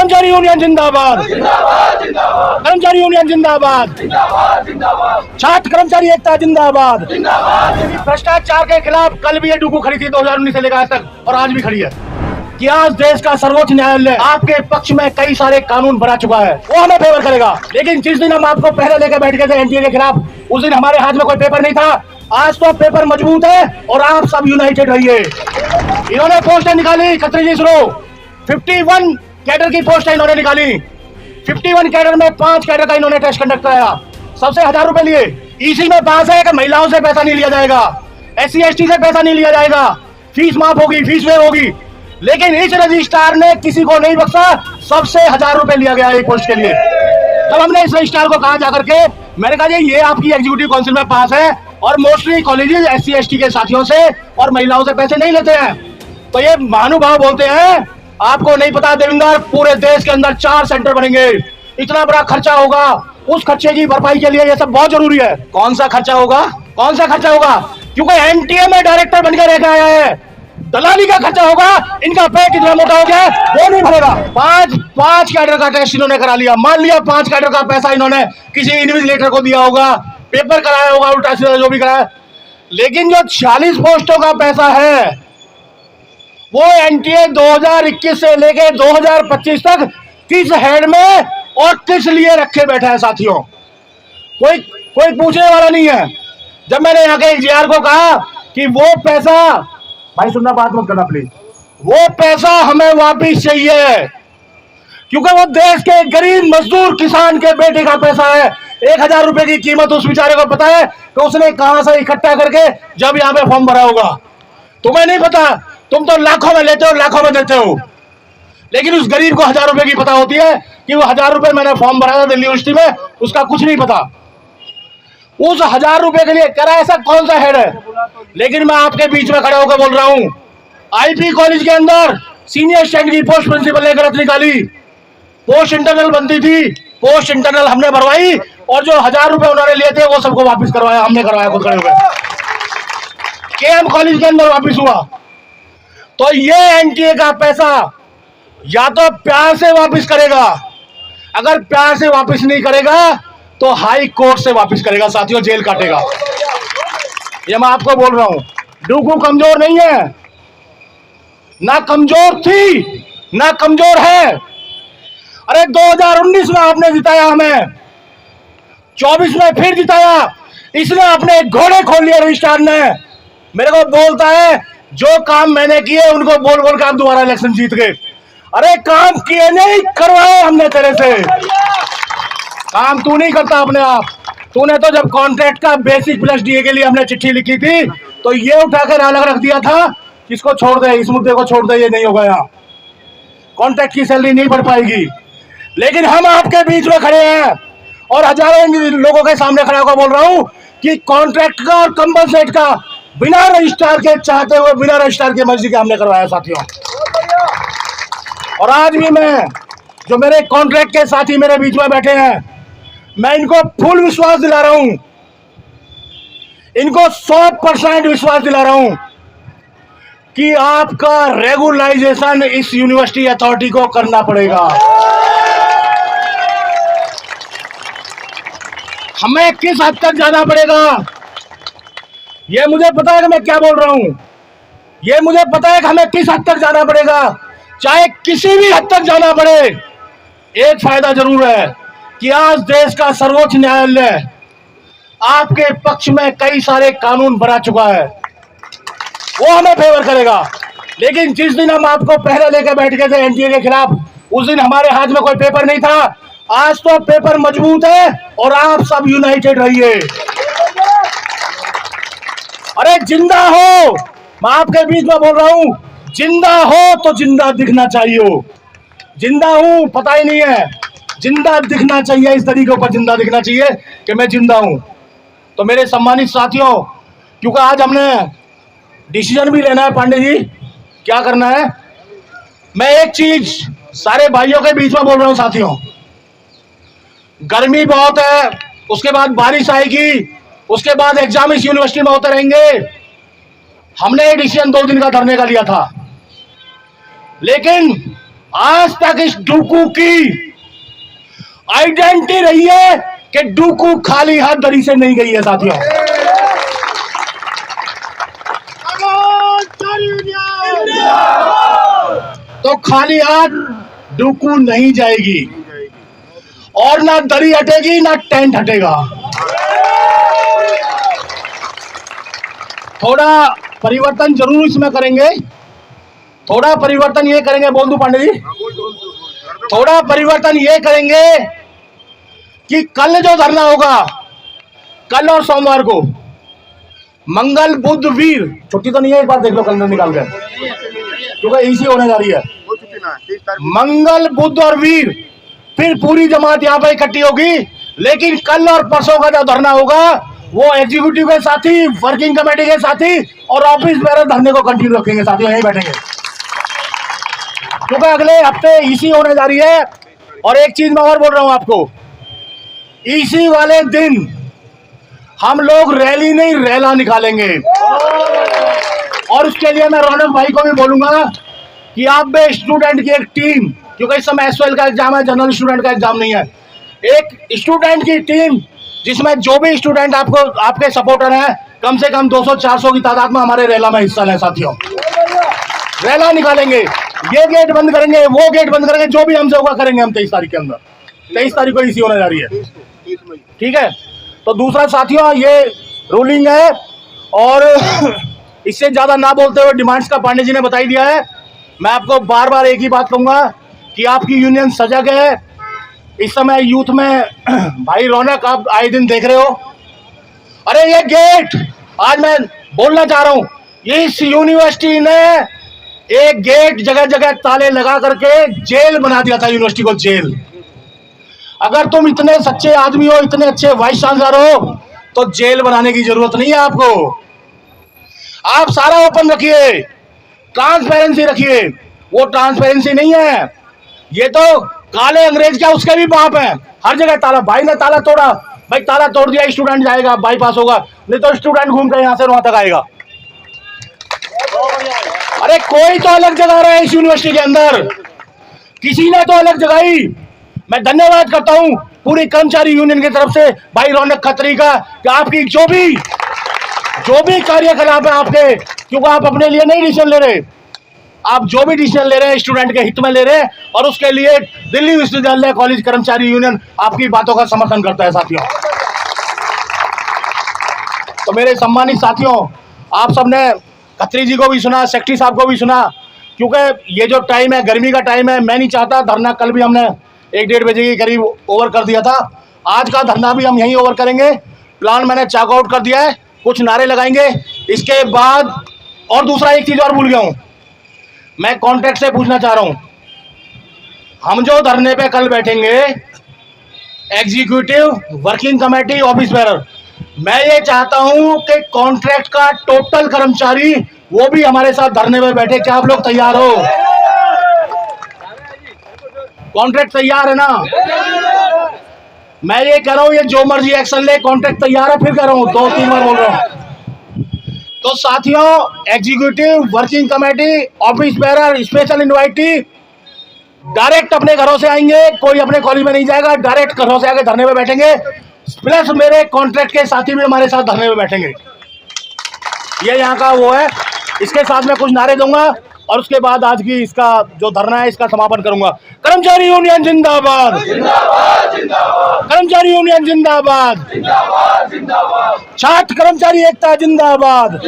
कर्मचारी यूनियन जिंदाबाद, कर्मचारी यूनियन जिंदाबाद, छात्र कर्मचारी एकता जिंदाबाद। भ्रष्टाचार के खिलाफ कल भी ये डूकू खड़ी थी 2019 से लेकर आज तक, और आज भी खड़ी है कि आज देश का सर्वोच्च न्यायालय आपके पक्ष में कई सारे कानून बना चुका है, वो हमें फेवर करेगा। लेकिन जिस दिन हम आपको पहले लेकर बैठ गए थे एनटीए के खिलाफ, उस दिन हमारे हाथ में कोई पेपर नहीं था। आज तो पेपर मजबूत है और आप सब यूनाइटेड रहिए। इन्होंने पोस्टें निकाली, खत्री जी सुनो, 51 कैडर की पोस्टें इन्होंने निकाली। 51 कैडर में 5 कैडर का इन्होंने टेस्ट कंडक्ट कराया, सबसे 1000 रुपए लिए। इसी में पास है कि महिलाओं से पैसा नहीं लिया जाएगा, SC ST से पैसा नहीं लिया जाएगा, फीस माफ होगी, फीस वेव होगी। लेकिन इस रजिस्ट्रार ने किसी को नहीं बख्शा, सबसे 1000 रुपए लिया गया एक पोस्ट के लिए। तब हमने इस रजिस्ट्रार को कहा जाकर के, मैंने कहा जी ये आपकी एग्जीक्यूटिव काउंसिल में पास है और मोस्टली कॉलेजेस SC ST के साथियों से और महिलाओं से पैसे नहीं लेते हैं। तो ये महानुभाव बोलते हैं आपको नहीं पता देवेंद्र, पूरे देश के अंदर 4 सेंटर बनेंगे, इतना बड़ा खर्चा होगा, उस खर्चे की भरपाई के लिए ये सब बहुत जरूरी है। कौन सा खर्चा होगा, कौन सा खर्चा होगा? क्योंकि एनटीए में डायरेक्टर बनकर रह आया है, दलाली का खर्चा होगा। इनका पे कितना मोटा हो गया वो नहीं भरेगा। 5 कैडर का टेस्ट इन्होंने करा लिया। मान लिया 5 कैडर का पैसा इन्होंने किसी इन्विजिलेटर को दिया होगा, पेपर कराया होगा, उल्टा सीधा जो भी कराया। लेकिन जो 46 पोस्टों का पैसा है वो एनटीए 2021 से लेके 2025 तक किस हेड में और किस लिए रखे बैठे हैं साथियों, कोई पूछने वाला नहीं है। जब मैंने यहाँ के एलजीआर को कहा कि वो पैसा, भाई सुनना, बात मत करना प्लीज, वो पैसा हमें वापिस चाहिए, क्योंकि वो देश के गरीब मजदूर किसान के बेटे का पैसा है। 1000 रुपए की कीमत उस बेचारे को पता है कि उसने कहां से इकट्ठा करके जब यहाँ पे फॉर्म भरा होगा। तुम्हें नहीं पता, तुम तो लाखों में लेते हो, लाखों में देते हो। लेकिन उस गरीब को 1000 रुपए की पता होती है कि वो 1000 रुपए मैंने फॉर्म भरा था दिल्ली यूनिवर्सिटी में, उसका कुछ नहीं पता। उस 1000 रुपए के लिए कह रहा है ऐसा कौन सा हेड है। लेकिन मैं आपके बीच में खड़े होकर बोल रहा हूं, आईपी कॉलेज के अंदर सीनियर स्टैंड की पोस्ट प्रिंसिपल ने गलत निकाली, पोस्ट इंटरनल बनती थी, पोस्ट इंटरनल हमने भरवाई और जो 1000 रुपए उन्होंने लिए थे वो सबको वापस करवाया, हमने करवाया खुद खड़े हुए। केएम कॉलेज के अंदर वापस हुआ। तो ये एनटीए का पैसा या तो प्यार से वापस करेगा, अगर प्यार से वापस नहीं करेगा तो हाई कोर्ट से वापस करेगा साथियों, जेल काटेगा। ये मैं आपको बोल रहा हूं। डूकू कमजोर नहीं है, ना कमजोर थी ना कमजोर है। अरे 2019 में आपने जिताया हमें, 24 में फिर जिताया, इसने अपने घोड़े खोल लिया रजिस्ट्रार ने। मेरे को बोलता है जो काम मैंने किए उनको बोल बोल के आप दोबारा इलेक्शन जीत गए। अरे काम किए नहीं, करवाए हमने तेरे से। काम तू नहीं करता अपने आप। तूने तो जब कॉन्ट्रैक्ट का बेसिक प्लस डीए के लिए हमने चिट्ठी लिखी थी तो ये उठाकर अलग रख दिया था, इसको छोड़ दे, इस मुद्दे को छोड़ दे, ये नहीं होगा, यहाँ कॉन्ट्रैक्ट की सैलरी नहीं बढ़ पाएगी। लेकिन हम आपके बीच में खड़े हैं और हजारों लोगों के सामने खड़ा होकर बोल रहा हूं कि कॉन्ट्रैक्ट का और कंपनसेट का बिना रजिस्ट्रार के चाहते हुए, बिना रजिस्ट्रार की मर्जी के हमने करवाया साथियों। और आज भी मैं, जो मेरे कॉन्ट्रैक्ट के साथी मेरे बीच में बैठे हैं, मैं इनको फुल विश्वास दिला रहा हूं, इनको 100% विश्वास दिला रहा हूं कि आपका रेगुलराइजेशन इस यूनिवर्सिटी अथॉरिटी को करना पड़ेगा। हमें किस हद तक जाना पड़ेगा ये मुझे पता है कि मैं क्या बोल रहा हूं, ये मुझे पता है कि हमें किस हद तक जाना पड़ेगा, चाहे किसी भी हद तक जाना पड़े। एक फायदा जरूर है कि आज देश का सर्वोच्च न्यायालय आपके पक्ष में कई सारे कानून बना चुका है, वो हमें फेवर करेगा। लेकिन जिस दिन हम आपको पहले लेकर बैठ गए थे एनटीए के खिलाफ, उस दिन हमारे हाथ में कोई पेपर नहीं था। आज तो पेपर मजबूत है और आप सब यूनाइटेड रहिए। अरे जिंदा हो, मैं आपके बीच में बोल रहा हूं, जिंदा हो तो जिंदा दिखना चाहिए। जिंदा हूं पता ही नहीं है, जिंदा दिखना चाहिए, इस तरीके पर जिंदा दिखना चाहिए कि मैं जिंदा हूं। तो मेरे सम्मानित साथियों, क्योंकि आज हमने डिसीजन भी लेना है, पांडे जी क्या करना है, मैं एक चीज सारे भाइयों के बीच में बोल रहा हूं साथियों, गर्मी बहुत है, उसके बाद बारिश आएगी, उसके बाद एग्जाम इस यूनिवर्सिटी में होते रहेंगे। हमने ये डिसीजन 2 दिन का धरने का लिया था, लेकिन आज तक इस डूकू की आइडेंटिटी रही है कि डूकू खाली हाथ दरी से नहीं गई है साथियों। तो खाली हाथ डूकू नहीं जाएगी और ना दरी हटेगी ना टेंट हटेगा। थोड़ा परिवर्तन जरूर इसमें करेंगे, थोड़ा परिवर्तन ये करेंगे, बोल दूं पांडे जी, थोड़ा परिवर्तन ये करेंगे कि कल जो धरना होगा, कल और सोमवार को, मंगल बुध वीर, छुट्टी तो नहीं है, एक बार देख लो कैलेंडर निकाल कर, क्योंकि इसी होने जा रही है। मंगल बुध और वीर फिर पूरी जमात यहाँ पे इकट्ठी होगी, लेकिन कल और परसों का जो धरना होगा वो एग्जीक्यूटिव के साथी, वर्किंग कमेटी के साथी और ऑफिस बेरर धरने को कंटिन्यू रखेंगे साथियों, यहीं बैठेंगे, क्योंकि अगले हफ्ते ईसी होने जा रही है। और एक चीज मैं और बोल रहा हूं आपको, ईसी वाले दिन हम लोग रैली नहीं रैला निकालेंगे। और उसके लिए मैं रौनक भाई को भी बोलूंगा कि आप भी स्टूडेंट की एक टीम, क्योंकि इस समय एसवाइएल का एग्जाम है, जनरल स्टूडेंट का एग्जाम नहीं है, एक स्टूडेंट की टीम जिसमें जो भी स्टूडेंट आपको आपके सपोर्टर हैं, कम से कम 200-400 की तादाद में हमारे रैला में हिस्सा लें साथियों। रैला निकालेंगे, ये गेट बंद करेंगे, वो गेट बंद करेंगे, जो भी हमसे होगा करेंगे हम 23 तारीख के अंदर। 23 तारीख को इसी होने जा रही है, ठीक है। तो दूसरा साथियों, ये रूलिंग है और इससे ज्यादा ना बोलते हुए डिमांड्स का पांडे जी ने बताई दिया है। मैं आपको बार बार एक ही बात कहूंगा कि आपकी यूनियन सजग है। इस समय यूथ में भाई रौनक आप आए दिन देख रहे हो, अरे ये गेट, आज मैं बोलना चाह रहा हूं, इस यूनिवर्सिटी ने एक गेट जगह जगह ताले लगा करके जेल बना दिया था, यूनिवर्सिटी को जेल। अगर तुम इतने सच्चे आदमी हो, इतने अच्छे वाइस चांसलर हो, तो जेल बनाने की जरूरत नहीं है आपको। आप सारा ओपन रखिए, ट्रांसपेरेंसी रखिए। वो ट्रांसपेरेंसी नहीं है, ये तो काले अंग्रेज क्या उसके भी बाप है। हर जगह ताला, भाई ने ताला तोड़ा, भाई ताला तोड़ दिया, स्टूडेंट जाएगा, बाईपास होगा, नहीं तो स्टूडेंट घूम कर यहां से वहां तक आएगा। अरे कोई तो अलग जगह रहा है इस यूनिवर्सिटी के अंदर, किसी ने तो अलग जगाई। मैं धन्यवाद करता हूं पूरी कर्मचारी यूनियन की तरफ से भाई रौनक खत्री का, कि आपकी जो भी कार्यकलाप है आपके, क्योंकि आप अपने लिए नहीं डिसीजन ले रहे, आप जो भी डिसीजन ले रहे हैं स्टूडेंट के हित में ले रहे हैं, और उसके लिए दिल्ली विश्वविद्यालय कॉलेज कर्मचारी यूनियन आपकी बातों का समर्थन करता है साथियों। तो मेरे सम्मानित साथियों, आप सबने खत्री जी को भी सुना, सेक्रेटरी साहब को भी सुना, क्योंकि ये जो टाइम है गर्मी का टाइम है, मैं नहीं चाहता धरना, कल भी हमने 1-1:30 बजे के करीब ओवर कर दिया था, आज का धरना भी हम यहीं ओवर करेंगे। प्लान मैंने चेक आउट कर दिया है, कुछ नारे लगाएंगे इसके बाद। और दूसरा एक चीज और भूल गया हूं, मैं कॉन्ट्रैक्ट से पूछना चाह रहा हूं, हम जो धरने पे कल बैठेंगे, executive, working committee, office bearer, मैं ये चाहता हूं कि कॉन्ट्रैक्ट का टोटल कर्मचारी वो भी हमारे साथ धरने पे बैठे। क्या आप लोग तैयार हो? कॉन्ट्रैक्ट तैयार है ना? मैं ये कह रहा हूं, ये जो मर्जी एक्शन ले, कॉन्ट्रैक्ट तैयार है, फिर कह रहा हूं, 2-3 बार बोल रहा हूं। तो साथियों, executive, working committee, office bearer, special invitee direct अपने घरों से आएंगे, कोई अपने कॉलेज में नहीं जाएगा, डायरेक्ट घरों से आके धरने पे बैठेंगे। प्लस मेरे कॉन्ट्रैक्ट के साथी भी हमारे साथ धरने पे बैठेंगे। ये यहाँ का वो है, इसके साथ मैं कुछ नारे दूंगा और उसके बाद आज की इसका जो धरना है इसका समापन करूंगा। कर्मचारी यूनियन जिंदाबाद, कर्मचारी यूनियन जिंदाबाद, छात्र कर्मचारी एकता जिंदाबाद।